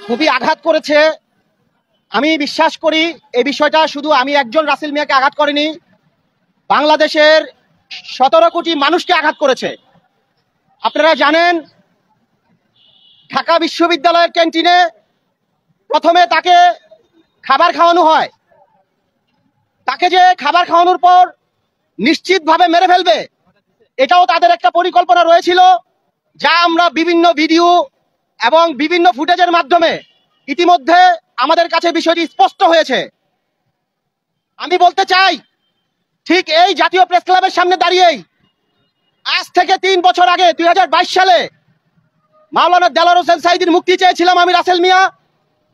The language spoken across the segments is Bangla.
খুবই আঘাত করেছে। আমি বিশ্বাস করি এই বিষয়টা শুধু আমি একজন রাসেল মিয়াকে আঘাত করেনি, বাংলাদেশের 17 কোটি মানুষকে আঘাত করেছে। আপনারা জানেন, ঢাকা বিশ্ববিদ্যালয়ের ক্যান্টিনে প্রথমে তাকে খাবার খাওয়ানো হয়। তাকে যে খাবার খাওয়ানোর পর নিশ্চিতভাবে মেরে ফেলবে, এটাও তাদের একটা পরিকল্পনা রয়েছিল, যা আমরা বিভিন্ন ভিডিও এবং বিভিন্ন ফুটেজের মাধ্যমে ইতিমধ্যে আমাদের কাছে বিষয়টি স্পষ্ট হয়েছে। আমি বলতে চাই, ঠিক এই জাতীয় প্রেস ক্লাবের সামনে দাঁড়িয়েই আজ থেকে 3 বছর আগে 2022 সালে মাওলানা দেলোয়ার হোসেন সাঈদীর মুক্তি চেয়েছিলাম আমি রাসেল মিয়া,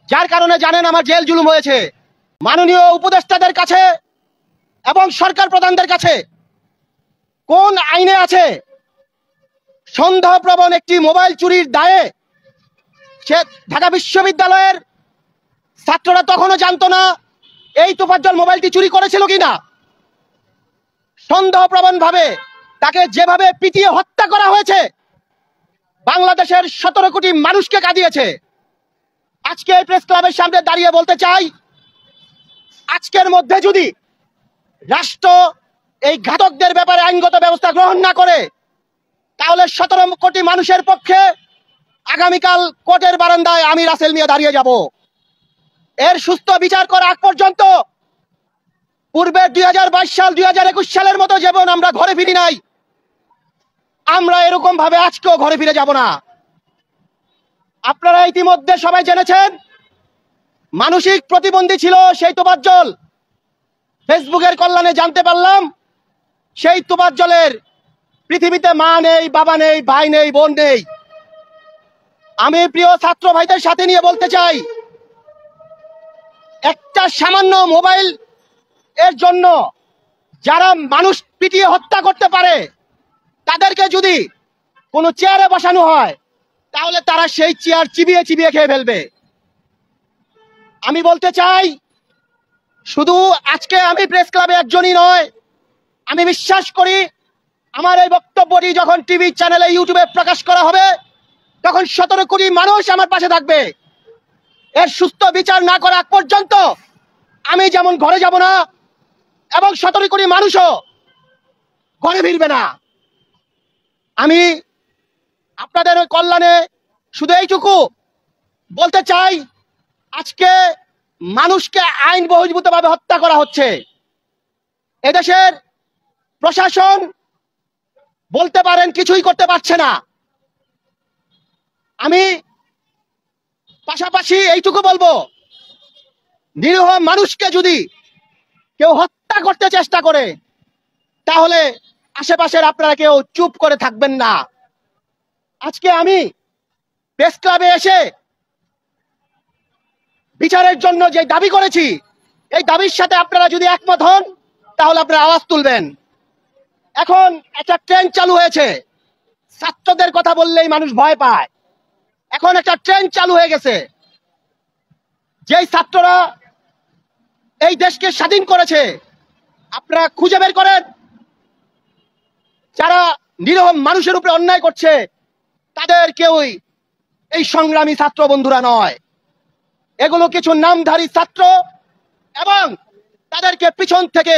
যার কারণে জানেন আমার জেল জুলুম হয়েছে। মাননীয় উপদেষ্টাদের কাছে এবং সরকার প্রধানদের কাছে কোন আইনে আছে সন্দেহপ্রবণ একটি মোবাইল চুরির দায়ে সে ঢাকা বিশ্ববিদ্যালয়ের ছাত্ররা তখনও জানতো না এই তোফাজ্জল মোবাইলটি চুরি করেছিল কিনা। সন্দেহপ্রবণ ভাবে তাকে যেভাবে পিটিয়ে হত্যা করা হয়েছে, বাংলাদেশের 17 কোটি মানুষকে কাঁদিয়েছে। আজকে এই প্রেস ক্লাবের সামনে দাঁড়িয়ে বলতে চাই, আজকের মধ্যে যদি রাষ্ট্র এই ঘাতকদের ব্যাপারে আইনগত ব্যবস্থা গ্রহণ না করে, তাহলে 17 কোটি মানুষের পক্ষে আগামীকাল কোর্টের বারান্দায় আমি রাসেল মিয়া দাঁড়িয়ে যাব। এর সুস্থ বিচার করা আগ পর্যন্ত পূর্বে 2022 সাল 2021 সালের মতো যেমন আমরা ঘরে ফিরি নাই, আমরা এরকম ভাবে আজকেও ঘরে ফিরে যাব না। আপনারা ইতিমধ্যে সবাই জেনেছেন, মানসিক প্রতিবন্ধী ছিল সেই তোফাজ্জল। ফেসবুকের কল্যাণে জানতে পারলাম সেই তোফাজ্জলের পৃথিবীতে মা নেই, বাবা নেই, ভাই নেই, বোন নেই। আমি প্রিয় ছাত্র ভাইদের সাথে নিয়ে বলতে চাই, একটা সামান্য মোবাইল এর জন্য যারা মানুষ পিটিয়ে হত্যা করতে পারে, তাদেরকে যদি কোনো চেয়ারে বসানো হয়, তাহলে তারা সেই চেয়ার চিবিয়ে চিবিয়ে খেয়ে ফেলবে। আমি বলতে চাই, শুধু আজকে আমি প্রেস ক্লাবে একজনই নয়, আমি বিশ্বাস করি আমার এই বক্তব্যটি যখন টিভি চ্যানেলে ইউটিউবে প্রকাশ করা হবে, তখন 17 কোটি মানুষ আমার পাশে থাকবে। এর সুস্থ বিচার না করা আগ পর্যন্ত আমি যেমন ঘরে যাব না, এবং 17 কোটি মানুষও ঘরে ফিরবে না। আমি আপনাদের ওই কল্যাণে শুধু এইটুকু বলতে চাই, আজকে মানুষকে আইন বহির্ভূতভাবে হত্যা করা হচ্ছে। এদেশের প্রশাসন বলতে পারেন কিছুই করতে পারছে না। আমি পাশাপাশি এইটুকু বলবো, নিরীহ মানুষকে যদি কেউ হত্যা করতে চেষ্টা করে, তাহলে আশেপাশের আপনারা কেউ চুপ করে থাকবেন না। আজকে আমি প্রেস ক্লাবে এসে বিচারের জন্য যে দাবি করেছি, এই দাবির সাথে আপনারা যদি একমত হন, তাহলে আপনারা আওয়াজ তুলবেন। এখন একটা ট্রেন চালু হয়েছে, ছাত্রদের কথা বললেই মানুষ ভয় পায়। এখন একটা ট্রেন চালু হয়ে গেছে, যেই ছাত্ররা এই দেশকে স্বাধীন করেছে, আপনারা খুঁজে বের করেন যারা নিরীহ মানুষের উপরে অন্যায় করছে, তাদের কেউই এই সংগ্রামী ছাত্র বন্ধুরা নয়। এগুলো কিছু নামধারী ছাত্র, এবং তাদেরকে পিছন থেকে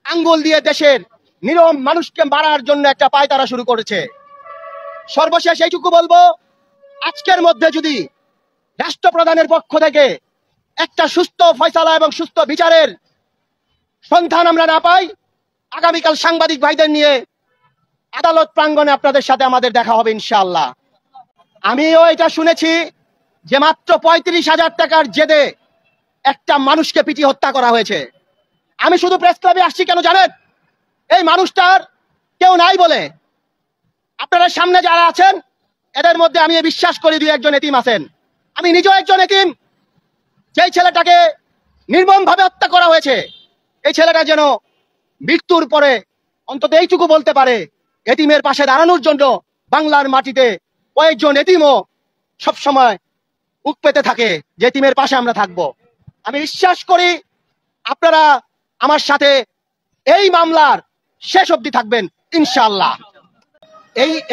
আঙ্গুল দিয়ে দেশের নিরীহ মানুষকে মারার জন্য একটা পায়তারা শুরু করেছে। সর্বশেষ এইটুকু বলবো, আজকের মধ্যে যদি রাষ্ট্রপ্রধানের পক্ষ থেকে একটা সুস্থ ফয়সালা এবং সুস্থ বিচারের সন্ধান আমরা না পাই, আগামীকাল সাংবাদিক ভাইদের নিয়ে আদালত প্রাঙ্গণে আপনাদের সাথে আমাদের দেখা হবে ইনশাআল্লাহ। আমিও এটা শুনেছি যে মাত্র 35,000 টাকার জেদে একটা মানুষকে পিটিয়ে হত্যা করা হয়েছে। আমি শুধু প্রেস ক্লাবে আসছি কেন জানেন? এই মানুষটার কেউ নাই বলে। আপনারা সামনে যারা আছেন, এদের মধ্যে আমি বিশ্বাস করি 2-1 এতিম আছেন। আমি নিজেও একজন এতিম। যেই ছেলেটাকে নির্মমভাবে হত্যা করা হয়েছে, এই ছেলেটা যেন মৃত্যুর পরে অন্তত এইটুকু বলতে পারে, এতিমের পাশে দাঁড়ানোর জন্য বাংলার মাটিতে কয়েকজন এতিমও সবসময় মুখ পেতে থাকে যে এতিমের পাশে আমরা থাকবো। আমি বিশ্বাস করি আপনারা আমার সাথে এই মামলার শেষ অবধি থাকবেন ইনশাআল্লাহ।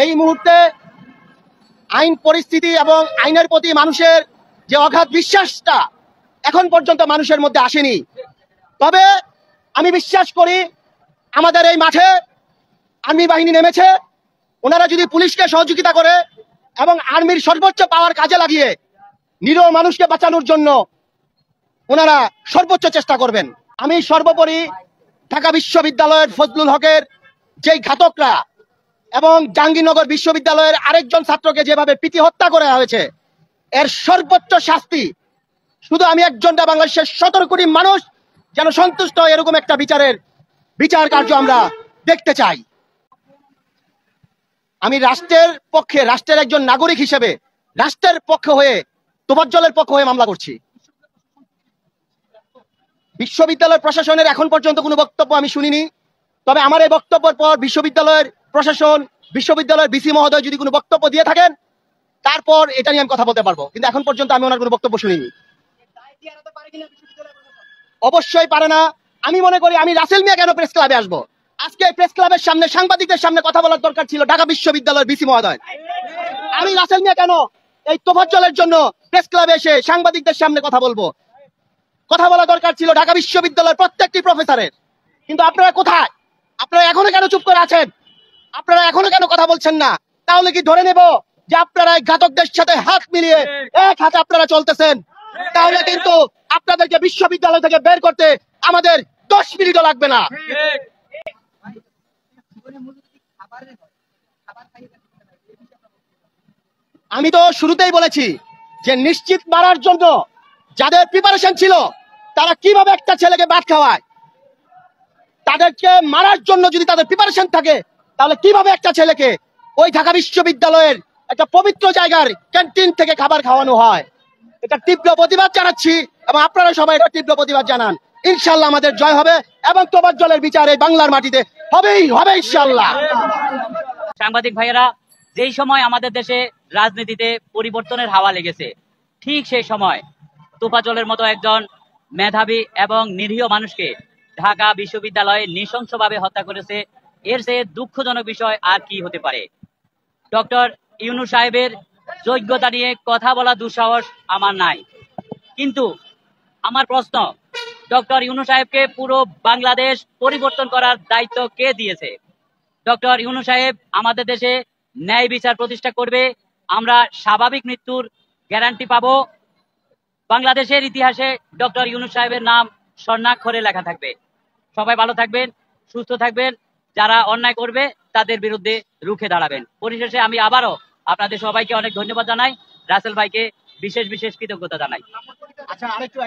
এই মুহূর্তে আইন পরিস্থিতি এবং আইনের প্রতি মানুষের যে অগাধ বিশ্বাসটা এখন পর্যন্ত মানুষের মধ্যে আসেনি। তবে আমি বিশ্বাস করি আমাদের এই মাঠে আর্মি বাহিনী নেমেছে, ওনারা যদি পুলিশকে সহযোগিতা করে এবং আর্মির সর্বোচ্চ পাওয়ার কাজে লাগিয়ে নিরীহ মানুষকে বাঁচানোর জন্য ওনারা সর্বোচ্চ চেষ্টা করবেন। আমি সর্বোপরি ঢাকা বিশ্ববিদ্যালয়ের ফজলুল হকের যেই ঘাতকরা এবং জাহাঙ্গীরনগর বিশ্ববিদ্যালয়ের আরেকজন ছাত্রকে যেভাবে পিটি হত্যা করা হয়েছে, এর সর্বোচ্চ শাস্তি শুধু আমি একজনটা বাংলাদেশের 17 কোটি মানুষ যেন সন্তুষ্ট হয়, এরকম একটা বিচার কার্য আমরা দেখতে চাই। আমি রাষ্ট্রের পক্ষে, রাষ্ট্রের একজন নাগরিক হিসেবে রাষ্ট্রের পক্ষ হয়ে, তোফাজ্জলের পক্ষ হয়ে মামলা করছি। বিশ্ববিদ্যালয় প্রশাসনের এখন পর্যন্ত কোনো বক্তব্য আমি শুনিনি। তবে আমার এই বক্তব্যের পর বিশ্ববিদ্যালয়ের প্রশাসন, বিশ্ববিদ্যালয়ের ভিসি মহোদয় যদি কোনো বক্তব্য দিয়ে থাকেন, তারপর এটা নিয়ে আমি কথা বলতে পারবো, কিন্তু এখন পর্যন্ত আমি ওনার কোনো বক্তব্য শুনিনি। অবশ্যই পারে না। আমি মনে করি আমি রাসেল মিয়া কেন প্রেস ক্লাবে আসবো? আজকে প্রেস ক্লাবের সামনে সাংবাদিকদের সামনে কথা বলার দরকার ছিল ঢাকা বিশ্ববিদ্যালয়ের ভিসি মহোদয়। আমি রাসেল মিয়া কেন এই তোফাজ্জলের জন্য প্রেস ক্লাবে এসে সাংবাদিকদের সামনে কথা বলবো? কথা বলা দরকার ছিল ঢাকা বিশ্ববিদ্যালয়ের প্রত্যেকটি প্রফেসরের। কিন্তু আপনারা কোথায়? আপনারা এখনো কেন চুপ করে আছেন? আপনারা এখনো কেন কথা বলছেন না? তাহলে কি ধরে নেব যে আপনারা এই ঘাতকদের সাথে হাত মিলিয়ে এক হাতে আপনারা চলতেছেন? তাহলে কিন্তু আপনাদেরকে বিশ্ববিদ্যালয় থেকে বের করতে আমাদের 10 মিনিটও লাগবে না। আমি তো শুরুতেই বলেছি যে নিশ্চিত মারার জন্য যাদের প্রিপারেশন ছিল তারা কিভাবে একটা ছেলেকে ভাত খাওয়ায়, তাদেরকে মারার জন্য যদি তাদের প্রিপারেশন থাকে তাহলে কিভাবে একটা ছেলেকে ওই ঢাকা বিশ্ববিদ্যালয়ের একটা পবিত্র জায়গার ক্যান্টিন থেকে খাবার খাওয়ানো হয়। এটা তীব্র প্রতিবাদ জানাচ্ছি এবং আপনারা সবাই এটা তীব্র প্রতিবাদ জানান। ইনশাল্লাহ আমাদের জয় হবে এবং তোফাজ্জলের বিচার এই বাংলার মাটিতে হবেই হবে ইনশাল্লাহ। সাংবাদিক ভাইয়েরা, যেই সময় আমাদের দেশে রাজনীতিতে পরিবর্তনের হাওয়া লেগেছে, ঠিক সেই সময় তোফাজ্জলের মতো একজন মেধাবী এবং নিরীহ মানুষকে ঢাকা বিশ্ববিদ্যালয়ে নৃশংসভাবে হত্যা করেছে। এর চেয়ে দুঃখজনক বিষয় আর কি হতে পারে? ডক্টর ইউনূস সাহেবের যোগ্যতা নিয়ে কথা বলা দুঃসাহস আমার নাই, কিন্তু আমার প্রশ্ন, ডক্টর ইউনূস সাহেবকে পুরো বাংলাদেশ পরিবর্তন করার দায়িত্ব কে দিয়েছে? ডক্টর ইউনূস সাহেব আমাদের দেশে ন্যায় বিচার প্রতিষ্ঠা করবে, আমরা স্বাভাবিক মৃত্যুর গ্যারান্টি পাবো। বাংলাদেশের ইতিহাসে ডক্টর ইউনূস সাহেবের নাম স্বর্ণাক্ষরে লেখা থাকবে। সবাই ভালো থাকবেন, সুস্থ থাকবেন, যারা অন্যায় করবে তাদের বিরুদ্ধে রুখে দাঁড়াবেন। পরিশেষে আমি আবারও আপনাদের সবাইকে অনেক ধন্যবাদ জানাই, রাসেল ভাইকে বিশেষ কৃতজ্ঞতা জানাই। আচ্ছা, আরেকটু